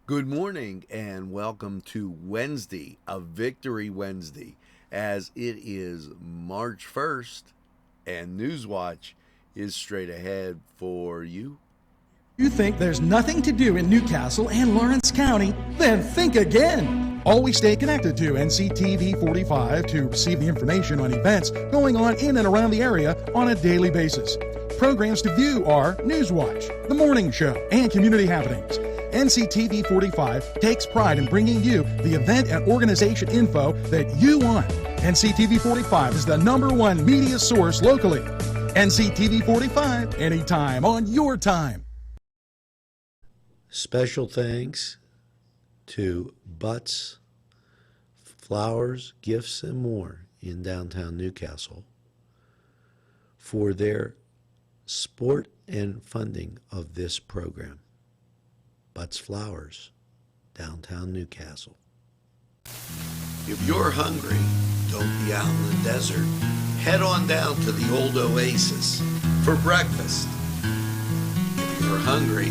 Good morning and welcome to Wednesday, a Victory Wednesday, as it is March 1st and Newswatch is straight ahead for you. You think there's nothing to do in Newcastle and Lawrence County? Then think again. Always stay connected to NCTV45 to receive the information on events going on in and around the area on a daily basis. Programs to view are Newswatch, The Morning Show, and Community Happenings. NCTV45 takes pride in bringing you the event and organization info that you want. NCTV45 is the #1 media source locally. NCTV45, anytime on your time. Special thanks to Butts, Flowers, Gifts, and More in downtown Newcastle for their support and funding of this program. Butts Flowers, downtown Newcastle. If you're hungry, don't be out in the desert. Head on down to the old Oasis for breakfast. If you're hungry,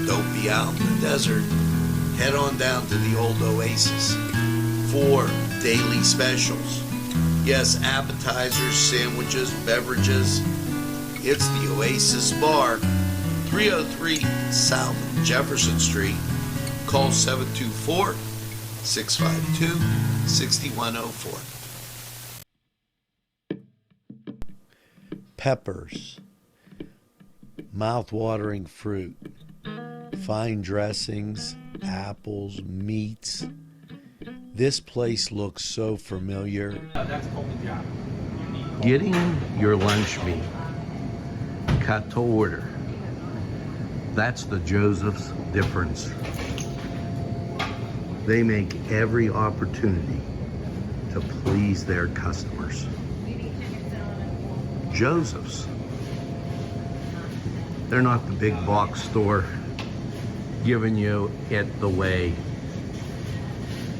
don't be out in the desert. Head on down to the old Oasis for daily specials. Yes, appetizers, sandwiches, beverages. It's the Oasis Bar, 303 South Jefferson Street. Call 724-652-6104. Peppers, mouth-watering fruit, fine dressings, apples, meats. This place looks so familiar. Getting your lunch meat cut to order. That's the Joseph's difference. They make every opportunity to please their customers. Joseph's. They're not the big box store giving you it the way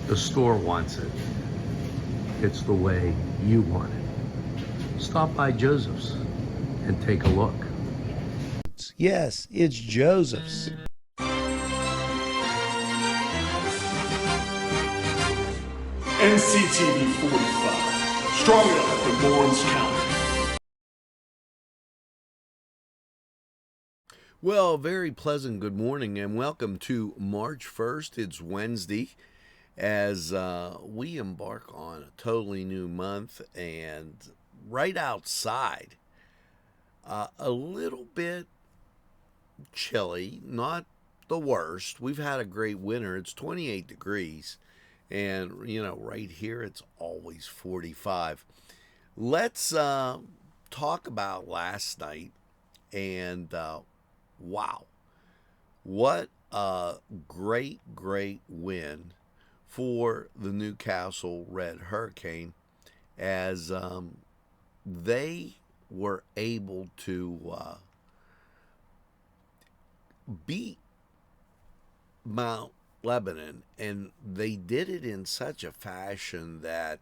the store wants it. It's the way you want it. Stop by Joseph's and take a look. Yes, it's Joseph's. NCTV45, strong enough for Lawrence County. Well, very pleasant good morning and welcome to March 1st. It's Wednesday as we embark on a totally new month, and right outside, a little bit chilly, not the worst. We've had a great winter. It's 28 degrees, and right here it's always 45. Let's talk about last night, and wow, what a great win for the Newcastle Red Hurricane, as they were able to beat Mount Lebanon, and they did it in such a fashion that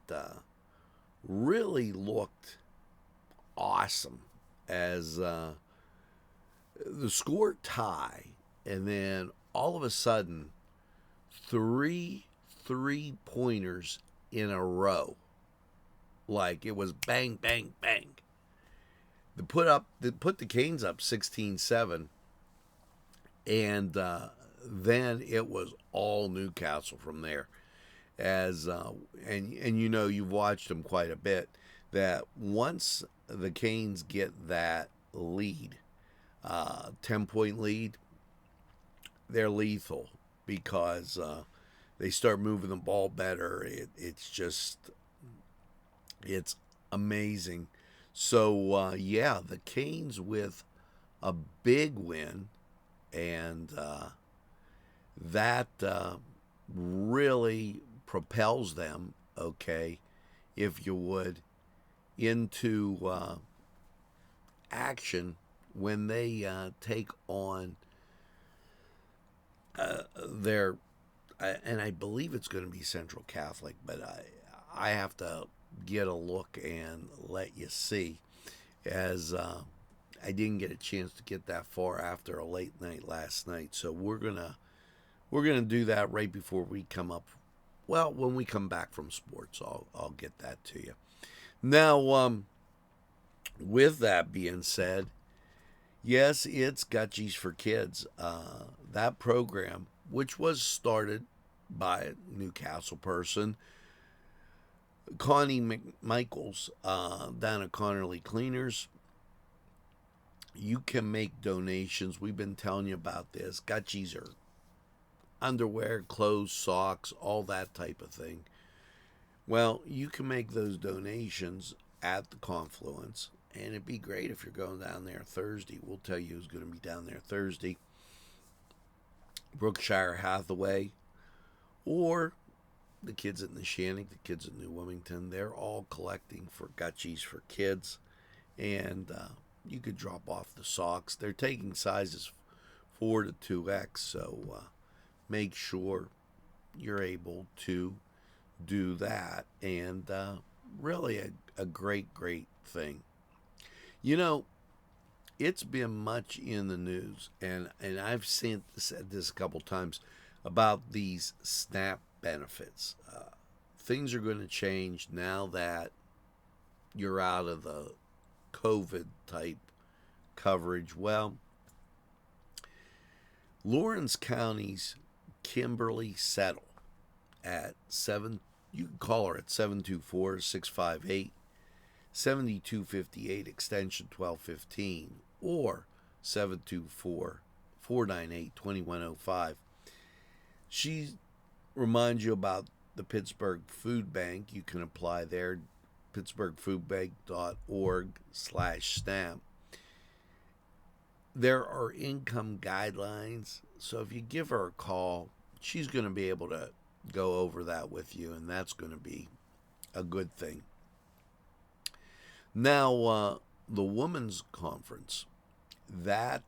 really looked awesome, as the score tie, and then all of a sudden 3 3-pointers in a row, like it was bang bang bang. They put the Canes up 16-7, and then it was all Newcastle from there. As and you've watched them quite a bit, that once the Canes get that lead, 10-point lead, they're lethal, because they start moving the ball better. It's amazing. So the Canes with a big win, and that really propels them, okay, if you would, into action when they take on their, and I believe it's going to be Central Catholic, but I have to get a look and let you see, as I didn't get a chance to get that far after a late night last night. So we're gonna We're going to do that right before we come up. Well, when we come back from sports, I'll get that to you. Now, with that being said, yes, it's Gutchies for Kids. That program, which was started by a Newcastle person, Connie McMichaels, down at Connerly Cleaners. You can make donations. We've been telling you about this. Gutchies are underwear, clothes, socks, all that type of thing. Well, you can make those donations at the Confluence, and it'd be great if you're going down there Thursday. We'll tell you who's going to be down there Thursday. Brookshire Hathaway, or the kids at Neshannock, the kids at New Wilmington. They're all collecting for Gutchies for Kids, and you could drop off the socks. They're taking sizes 4 to 2X, so make sure you're able to do that. And really a great, great thing. You know, it's been much in the news, and I've said this a couple times about these SNAP benefits. Things are going to change now that you're out of the COVID type coverage. Well, Lawrence County's Kimberly Settle at you can call her at 724-658-7258 extension 1215 or 724-498-2105. She reminds you about the Pittsburgh Food Bank. You can apply there, pittsburghfoodbank.org/SNAP. There are income guidelines, so if you give her a call, she's going to be able to go over that with you, and that's going to be a good thing. Now, the Women's Conference, that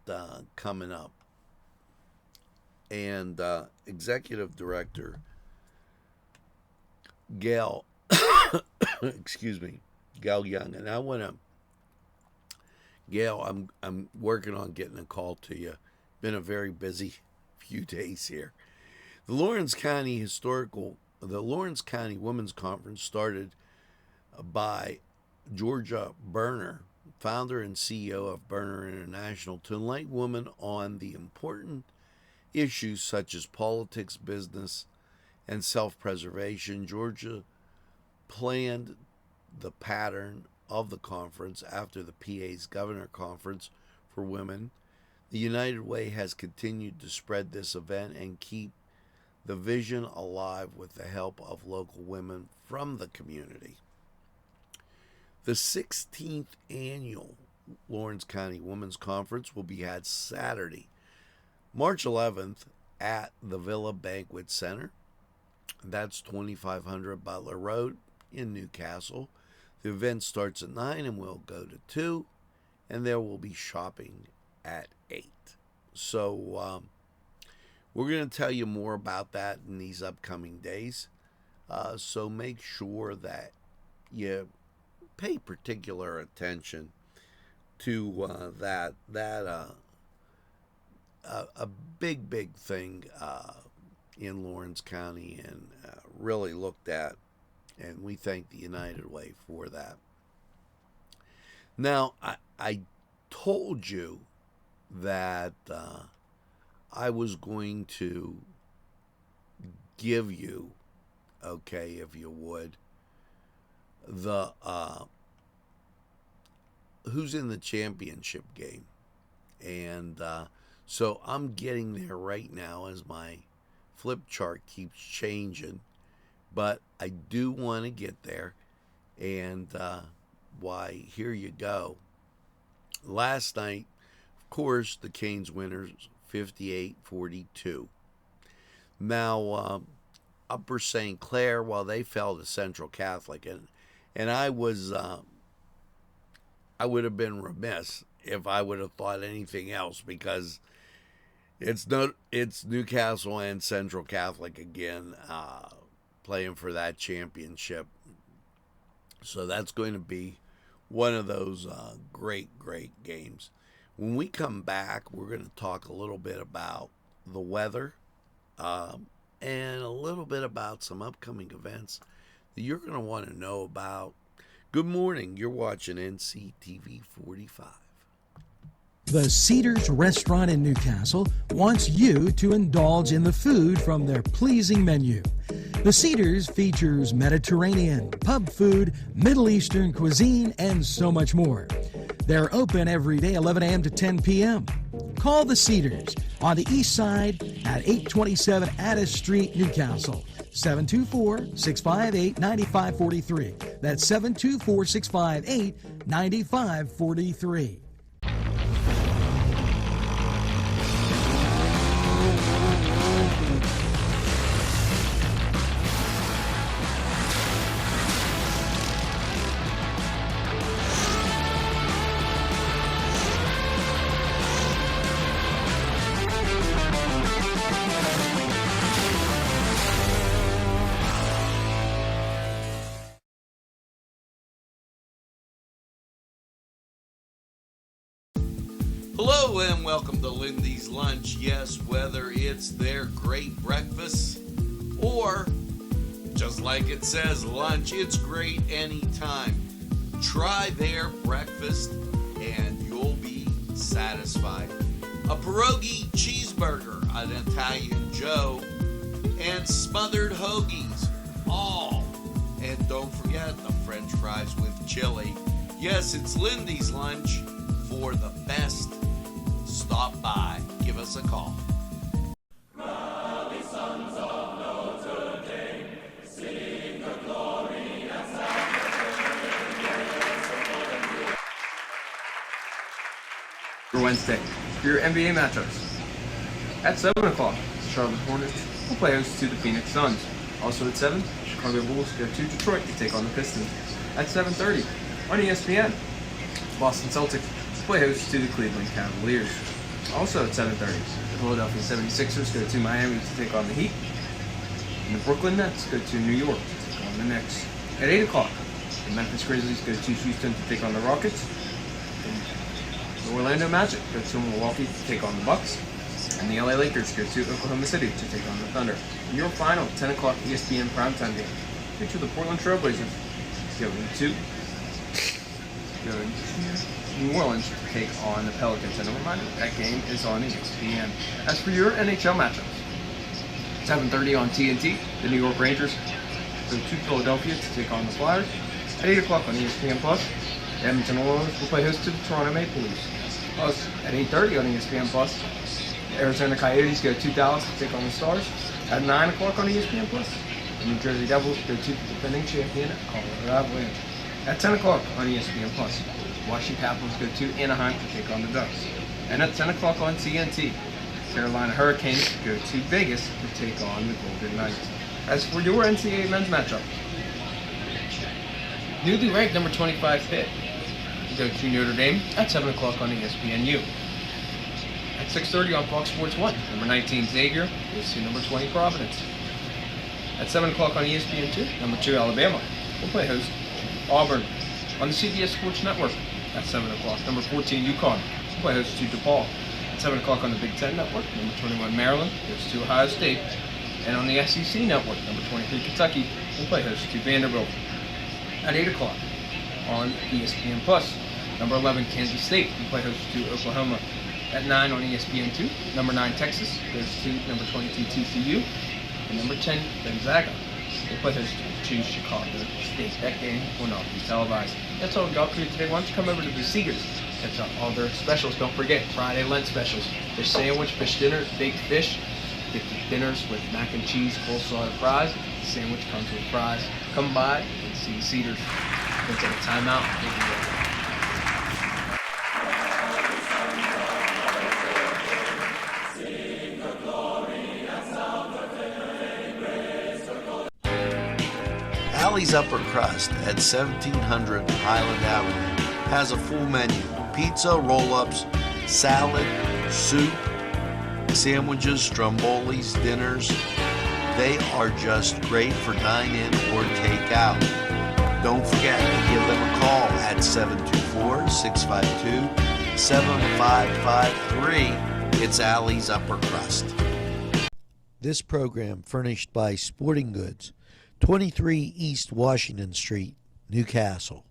coming up, and Executive Director Gail, Gail Young, and I want to, Gail, I'm working on getting a call to you. Been a very busy few days here. The Lawrence County Women's Conference started by Georgia Berner, founder and CEO of Berner International, to enlighten women on the important issues such as politics, business, and self-preservation. Georgia planned the pattern of the conference after the PA's Governor Conference for Women. The United Way has continued to spread this event and keep the vision alive with the help of local women from the community. The 16th annual Lawrence County Women's Conference will be had Saturday, March 11th at the Villa Banquet Center. That's 2500 Butler Road in Newcastle. The event starts at 9 and will go to 2, and there will be shopping at 8. So we're going to tell you more about that in these upcoming days. So make sure that you pay particular attention to that a big thing in Lawrence County, and really looked at, and we thank the United Way for that. Now, I told you that I was going to give you, okay, if you would, the who's in the championship game. And so I'm getting there right now as my flip chart keeps changing, but I do want to get there. And why, here you go. Last night, of course, the Canes winners 58-42. Now, Upper St. Clair, well, they fell to Central Catholic, and I was I would have been remiss if I would have thought anything else, because it's Newcastle and Central Catholic again playing for that championship. So that's going to be one of those great games. When we come back, we're going to talk a little bit about the weather and a little bit about some upcoming events that you're going to want to know about. Good morning. You're watching NCTV45. The Cedars Restaurant in Newcastle wants you to indulge in the food from their pleasing menu. The Cedars features Mediterranean, pub food, Middle Eastern cuisine, and so much more. They're open every day, 11 a.m. to 10 p.m. Call the Cedars on the east side at 827 Addis Street, Newcastle. 724-658-9543. That's 724-658-9543. Hello and welcome to Lindy's Lunch. Yes, whether it's their great breakfast or, just like it says, lunch, it's great anytime. Try their breakfast and you'll be satisfied. A pierogi cheeseburger, an Italian Joe, and smothered hoagies, all. And don't forget the French fries with chili. Yes, it's Lindy's Lunch. For the best, stop by. Give us a call. Rally, sons of Notre Dame, sing the glory and For Wednesday, for your NBA matchups. At 7 o'clock, the Charlotte Hornets will play host to the Phoenix Suns. Also at 7, Chicago Bulls go to Detroit to take on the Pistons. At 7:30 on ESPN, Boston Celtics play host to the Cleveland Cavaliers. Also at 7:30, the Philadelphia 76ers go to Miami to take on the Heat. And the Brooklyn Nets go to New York to take on the Knicks. At 8 o'clock, the Memphis Grizzlies go to Houston to take on the Rockets. And the Orlando Magic go to Milwaukee to take on the Bucks. And the LA Lakers go to Oklahoma City to take on the Thunder. And your final 10 o'clock ESPN primetime game feature the Portland Trailblazers going to New Orleans to take on the Pelicans. And a reminder, that game is on ESPN. As for your NHL matchups, 7:30 on TNT, the New York Rangers go to Philadelphia to take on the Flyers. At 8 o'clock on ESPN+, the Edmonton Oilers will play host to the Toronto Maple Leafs. Plus, at 8:30 on ESPN+, the Arizona Coyotes go to Dallas to take on the Stars. At 9 o'clock on ESPN+, the New Jersey Devils go to the defending champion Colorado Avalanche. At 10 o'clock on ESPN+, Washington Capitals go to Anaheim to take on the Ducks. And at 10 o'clock on TNT, Carolina Hurricanes go to Vegas to take on the Golden Knights. As for your NCAA men's matchup, newly ranked number 25 Pitt go to Notre Dame at 7 o'clock on ESPNU. At 6:30 on Fox Sports 1, number 19 Xavier goes to number 20 Providence. At 7 o'clock on ESPN2, number 2 Alabama will play host Auburn. On the CBS Sports Network at 7 o'clock, number 14 UConn will play host to DePaul. At 7 o'clock on the Big Ten Network, number 21 Maryland goes to Ohio State. And on the SEC Network, number 23 Kentucky will play host to Vanderbilt. At 8 o'clock on ESPN+, number 11 Kansas State will play host to Oklahoma. At 9 on ESPN2, number 9 Texas goes to number 22 TCU. And number 10 Gonzaga will play host to Chicago State. That game will not be televised. That's all we got for you today. Why don't you come over to the Cedars, catch out all their specials. Don't forget, Friday Lent specials. Fish sandwich, fish dinner, baked fish. Get the dinners with mac and cheese, coleslaw, and fries. The sandwich comes with fries. Come by and see Cedars. Let's take a timeout. Allie's Upper Crust at 1700 Highland Avenue has a full menu: pizza, roll-ups, salad, soup, sandwiches, strombolis, dinners. They are just great for dine-in or take-out. Don't forget to give them a call at 724-652-7553. It's Allie's Upper Crust. This program furnished by Sporting Goods, 23 East Washington Street, Newcastle.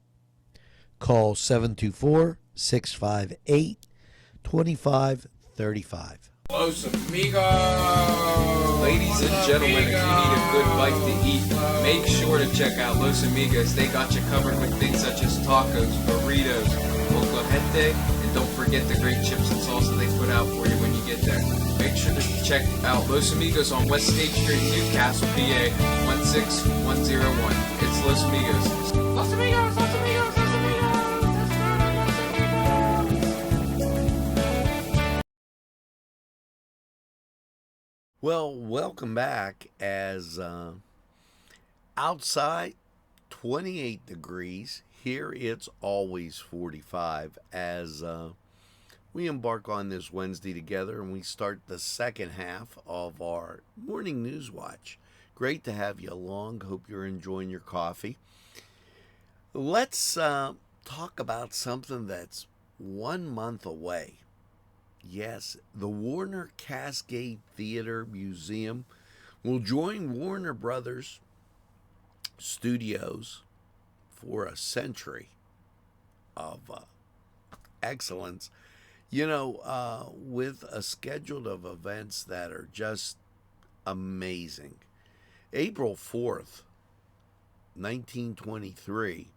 Call 724-658-2535. Los Amigos! Ladies and gentlemen, if you need a good bite to eat, make sure to check out Los Amigos. They got you covered with things such as tacos, burritos, mocajete, and don't forget the great chips and salsa they put out for you when you get there. Make sure to check out Los Amigos on West State Street, Newcastle, PA, 16101. It's Los Amigos. Los Amigos! Los Amigos! Los Amigos! Well, welcome back. As outside 28 degrees, here it's always 45 as we embark on this Wednesday together and we start the second half of our morning news watch. Great to have you along. Hope you're enjoying your coffee. Let's talk about something that's 1 month away. Yes, the Warner Cascade Theater Museum will join Warner Brothers Studios for a century of excellence. You know, with a schedule of events that are just amazing. April 4th, 1923,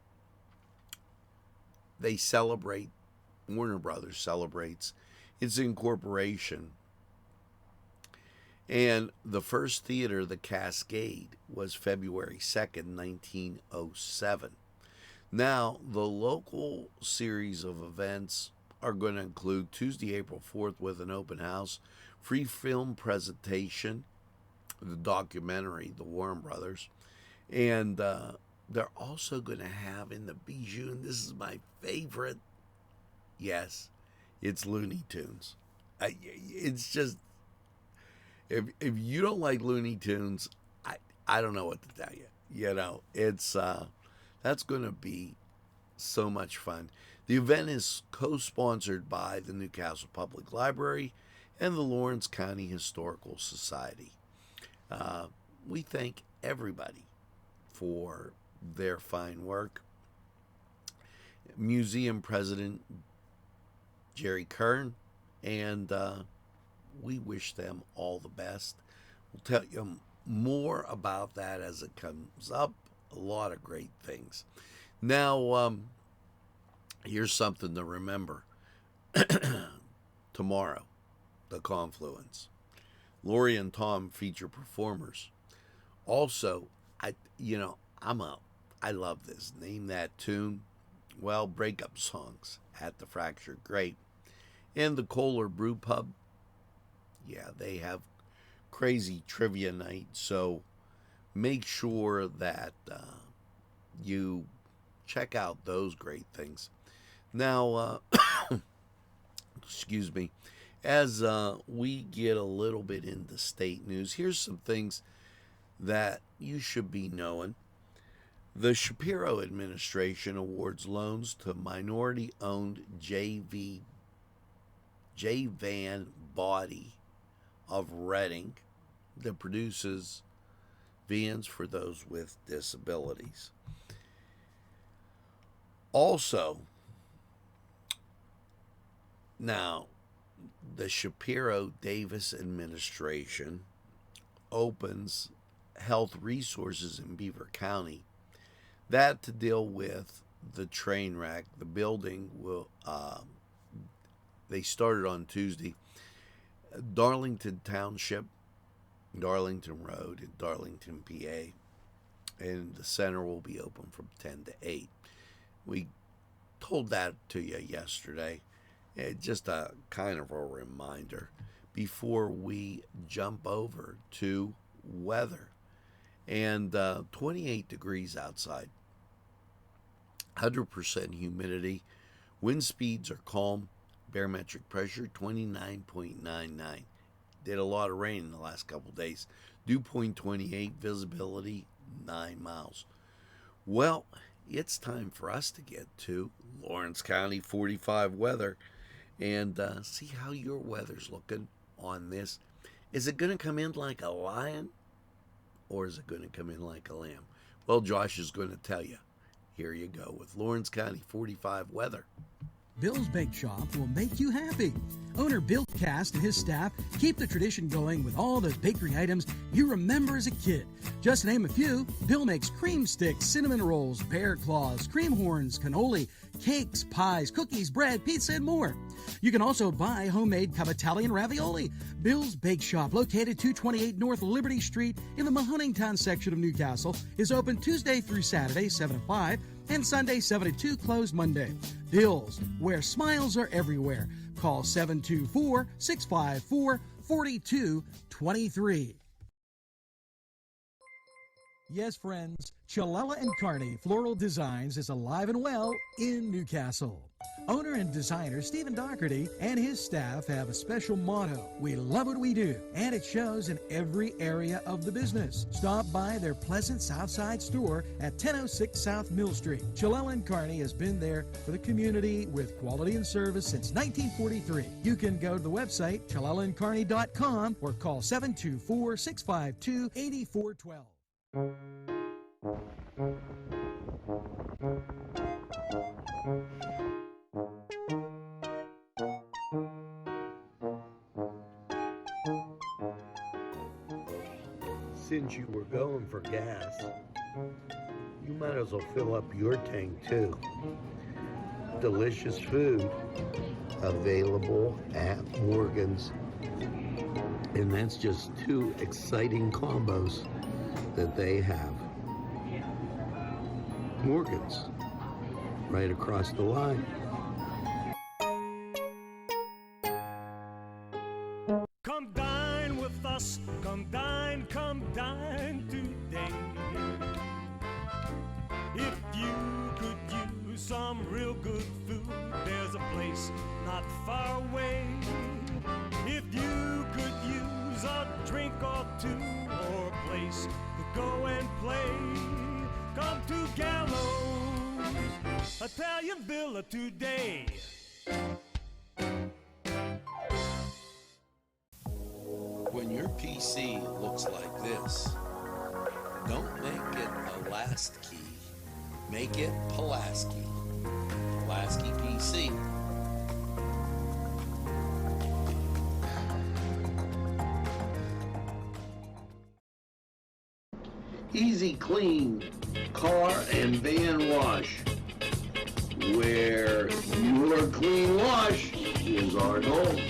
they celebrate, Warner Brothers celebrates its incorporation. And the first theater, the Cascade, was February 2nd, 1907. Now, the local series of events are going to include Tuesday, April 4th with an open house, free film presentation, the documentary, The Warren Brothers, and they're also going to have in the Bijou, and this is my favorite, yes, it's Looney Tunes. It's just, if you don't like Looney Tunes, I don't know what to tell you. You know, it's that's going to be so much fun. The event is co-sponsored by the Newcastle Public Library and the Lawrence County Historical Society. We thank everybody for their fine work. Museum President Jerry Kern, and we wish them all the best. We'll tell you more about that as it comes up. A lot of great things. Now, here's something to remember. Tomorrow, the Confluence. Lori and Tom feature performers. Also, I love this. Name that tune. Well, breakup songs at the Fractured Grape. And the Kohler Brew Pub, yeah, they have crazy trivia night, so make sure that you check out those great things. Now, excuse me, as we get a little bit into state news, here's some things that you should be knowing. The Shapiro administration awards loans to minority-owned J-Van Body of Reading that produces vans for those with disabilities. Also, now, the Shapiro-Davis administration opens health resources in Beaver County. That to deal with the train wreck. The building will, they started on Tuesday. Darlington Township, Darlington Road in Darlington, PA. And the center will be open from 10 to 8. We told that to you yesterday. Just a kind of a reminder before we jump over to weather. And 28 degrees outside. 100% humidity. Wind speeds are calm. Barometric pressure 29.99. Did a lot of rain in the last couple days. Dew point 28. Visibility 9 miles. Well, it's time for us to get to Lawrence County 45 weather and see how your weather's looking on this Is it going to come in like a lion, or is it going to come in like a lamb? Well, Josh is going to tell you. Here you go with Lawrence County 45 weather. Bill's Bake Shop will make you happy. Owner Bill Cast and his staff keep the tradition going with all those bakery items you remember as a kid. Just to name a few, Bill makes cream sticks, cinnamon rolls, bear claws, cream horns, cannoli, cakes, pies, cookies, bread, pizza, and more. You can also buy homemade Cavatelli ravioli. Bill's Bake Shop, located 228 North Liberty Street in the Mahoningtown section of Newcastle, is open Tuesday through Saturday, 7 to 5, and Sunday, 7 to 2, closed Monday. Bill's, where smiles are everywhere. Call 724-654-4223. Yes, friends, Chalella & Carney Floral Designs is alive and well in Newcastle. Owner and designer Stephen Doherty and his staff have a special motto: we love what we do, and it shows in every area of the business. Stop by their pleasant Southside store at 1006 South Mill Street. Chalella & Carney has been there for the community with quality and service since 1943. You can go to the website chalellaandcarney.com or call 724-652-8412. Since you were going for gas, you might as well fill up your tank too. Delicious food available at Morgan's. And that's just two exciting combos that they have. Morgan's, right across the line. Come dine with us, come dine today. If you could use some real good food, there's a place not far away. If you could use a drink or two, or a place to go and play, come to Gallows Italian Villa today. When your PC looks like this, don't make it a last key. Make it Pulaski. Pulaski PC. Easy Clean Car and Van Wash, where your clean wash is our goal.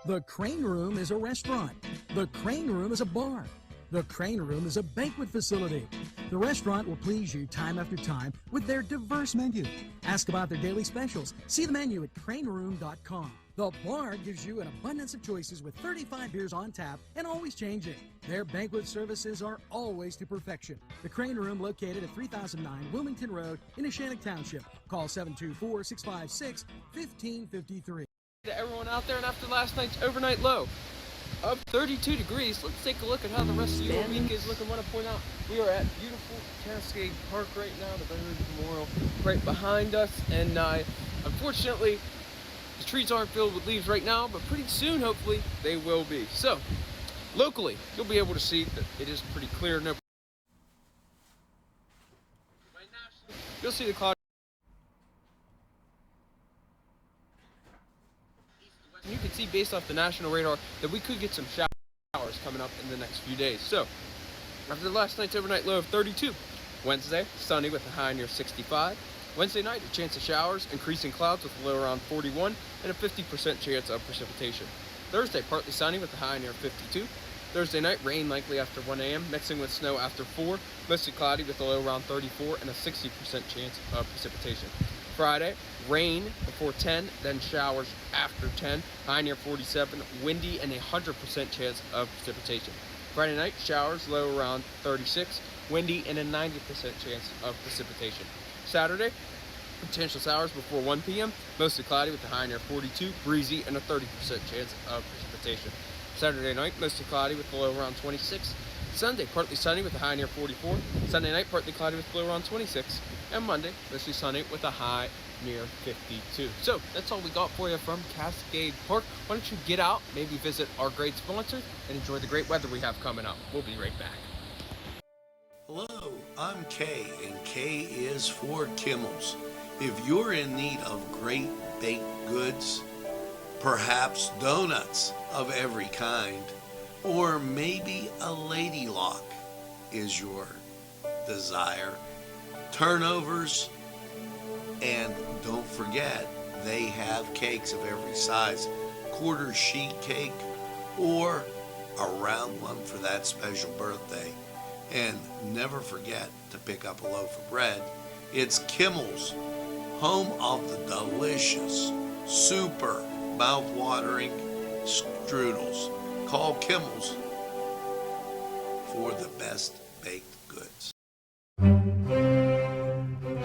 The Crane Room is a restaurant. The Crane Room is a bar. The Crane Room is a banquet facility. The restaurant will please you time after time with their diverse menu. Ask about their daily specials. See the menu at craneroom.com. The bar gives you an abundance of choices with 35 beers on tap and always changing. Their banquet services are always to perfection. The Crane Room, located at 3009 Wilmington Road in Neshannock Township. Call 724-656-1553. To everyone out there, and after last night's overnight low of 32 degrees, let's take a look at how the rest of your week is looking. I want to point out we are at beautiful Cascade Park right now, the Veterans Memorial right behind us, and unfortunately the trees aren't filled with leaves right now, but pretty soon hopefully they will be. So locally you'll be able to see that it is pretty clear. No, you'll see the cloud. You can see based off the national radar that we could get some showers coming up in the next few days. So after last night's overnight low of 32, Wednesday, sunny with a high near 65. Wednesday night, a chance of showers, increasing clouds with a low around 41, and a 50% chance of precipitation. Thursday, partly sunny with a high near 52. Thursday night, rain likely after 1 a.m., mixing with snow after 4, mostly cloudy with a low around 34, and a 60% chance of precipitation. Friday, rain before 10, then showers after 10, high near 47, windy, and a 100% chance of precipitation. Friday night, showers, low around 36, windy, and a 90% chance of precipitation. Saturday, potential showers before 1 p.m., mostly cloudy with a high near 42, breezy, and a 30% chance of precipitation. Saturday night, mostly cloudy with a low around 26, Sunday, partly sunny with a high near 44. Sunday night, partly cloudy with low around 26. And Monday, mostly sunny with a high near 52. So that's all we got for you from Cascade Park. Why don't you get out, maybe visit our great sponsors, and enjoy the great weather we have coming up. We'll be right back. Hello, I'm Kay, and K is for Kimmel's. If you're in need of great baked goods, perhaps donuts of every kind, or maybe a lady lock is your desire, turnovers, and don't forget, they have cakes of every size, quarter sheet cake or a round one for that special birthday. And never forget to pick up a loaf of bread. It's Kimmel's, home of the delicious, super mouth-watering strudels. Call Kimmel's for the best baked goods.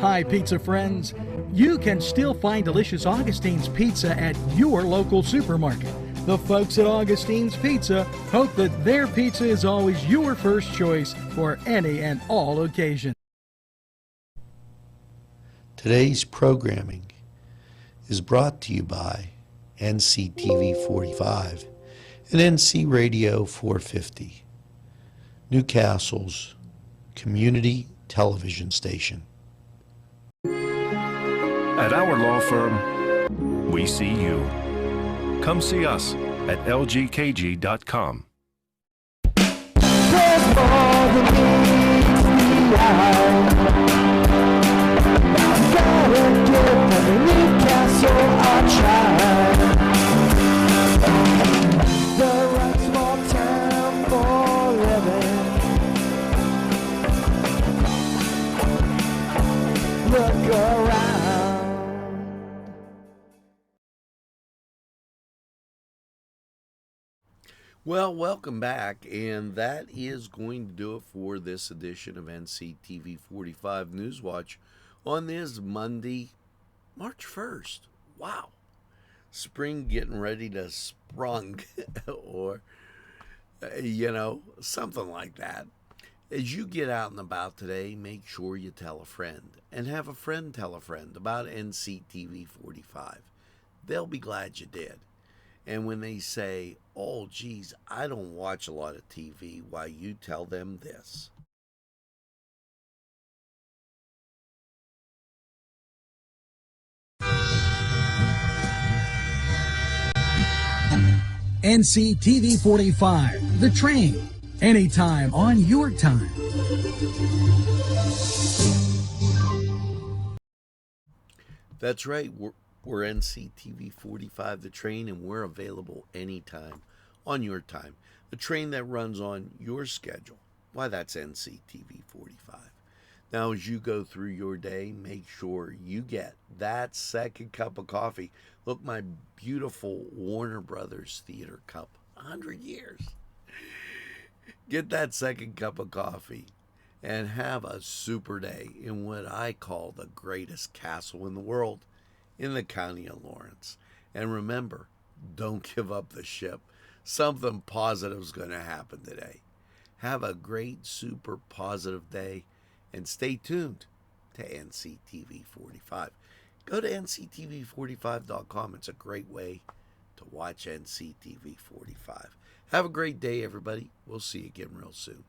Hi, pizza friends. You can still find delicious Augustine's Pizza at your local supermarket. The folks at Augustine's Pizza hope that their pizza is always your first choice for any and all occasions. Today's programming is brought to you by NCTV45 and NC Radio 450, Newcastle's community television station. At our law firm, we see you. Come see us at lgkg.com. There's more than meets the eye. Gotta give every Newcastle a try. The right small town for living. Look around. Well, welcome back, and that is going to do it for this edition of NCTV 45 Newswatch on this Monday, March 1st. Wow. Spring getting ready to sprung, or, something like that. As you get out and about today, make sure you tell a friend, and have a friend tell a friend about NCTV 45. They'll be glad you did. And when they say, oh, geez, I don't watch a lot of TV, why, you tell them this. NCTV 45, The Train, anytime on your time. That's right. We're NCTV 45, The Train, and we're available anytime on your time. A train that runs on your schedule. Why, that's NCTV 45. Now, as you go through your day, make sure you get that second cup of coffee. Look, my beautiful Warner Brothers Theater cup, 100 years. Get that second cup of coffee and have a super day in what I call the greatest castle in the world, in the county of Lawrence. And remember, don't give up the ship. Something positive is going to happen today. Have a great, super positive day, and stay tuned to NCTV 45. Go to nctv45.com. It's a great way to watch NCTV 45. Have a great day, everybody. We'll see you again real soon.